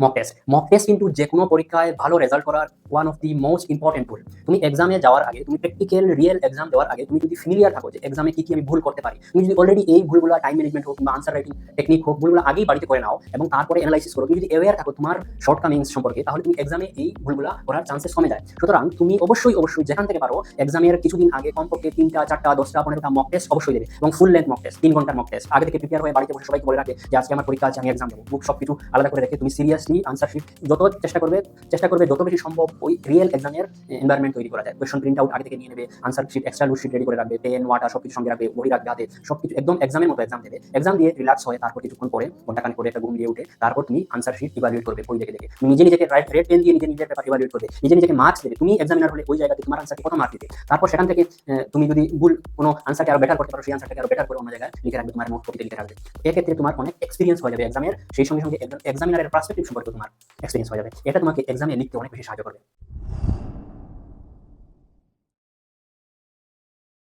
Mock test কিন্তু যে কোনো পরীক্ষায় ভালো রেজাল্ট করার one of the most important tool. তুমি এক্সামে যাওয়ার আগে, তুমি প্র্যাকটিক্যাল রিয়েল এক্সাম দেওয়ার আগে তুমি যদি ফ্যামিলিয়ার থাকো যে এক্সামে কি আমি ভুল করতে পারি, তুমি যদি অলরেডি এই ভুলগুলো টাইম ম্যানেজমেন্ট হোক কিংবা আনসার রাইটিং টেকনিক হোক, ভুলগুলো আগেই বাড়িতে করে নাও এবং তারপরে অ্যানালাইসিস করো, তুমি যদি অ্যাওয়্যার থাকো তোমার শর্টকামিংস সম্পর্কে, তাহলে তুমি এক্সামে এই ভুলগুলো করার চান্সেস কমে যায়। সুতরাং তুমি অবশ্যই যেখান থেকে পারো এক্সামের কিছুদিন আগে কমপক্ষে 3টা 4টা 10টা 15টা মক টেস্ট অবশ্যই দেবে এবং ফুল লেন্থ মক টেস্ট 3 ঘন্টার মক টেস্ট আগে থেকে প্রিপেয়ার হয়ে বাড়িতে বসে সবাইকে বলে রাখে যে আজকে আমার পরীক্ষা আছে, আমি এক্সাম দেবো, বুক সবকিছু আলাদা করে রেখে তুমি সিরিয়াসলি আনসার শিট যত চেষ্টা করবে যত বেশি সম্ভব ওই রিয়েল এক্সামের এনভায়রনমেন্ট তৈরি করা যায়। কোয়েশ্চন প্রিন্ট আউট আগে থেকে নিয়ে নেবে, answer sheet extra loose sheet ready করে রাখবে, পেন ওয়াটার সবকিছু সঙ্গে রাখবে, বই রাখবে হাতে, সবকিছু একদম এক্সামের মতো এক্সাম দেবে। এক্সাম দিয়ে রিল্যাক্স হয়ে তারপর কিছুক্ষণ পরে ঘন্টা খানেক করে একটা ঘুম দিয়ে উঠে তারপর তুমি আনসার শিট ইভালুয়েট করবে বই দেখে দেখে। তুমি নিজেকে রেড পেন দিয়ে নিজের পেপার ইভালুয়েট করবে, নিজেকে মার্কস দেবে। তুমি এক্সামিনার হলে ওই জায়গাতে তোমার আনসারকে কত মার্ক দিতে, তারপর সেখান থেকে তুমি যদি ভুল কোনো আনসারকে আরো বেটার করতে পারো, সেই আনসারটাকে আরো বেটার করে অন্য জায়গায় লিখে রাখবে, তোমার নোট কপিতে লিখে রাখবে। এক্ষেত্রে তোমার অনেক এক্সপিরিয়েন্স হয়ে যাবে এক্সামের, সেই সঙ্গে সঙ্গে এক্সামিনারের পার্সপেক্টিভ সম্পর্কে তোমার এক্সপিরিয়েন্স হয়ে যাবে। এটা তোমাকে এক্সামে লিখতে অনেক বেশি সাহায্য করবে।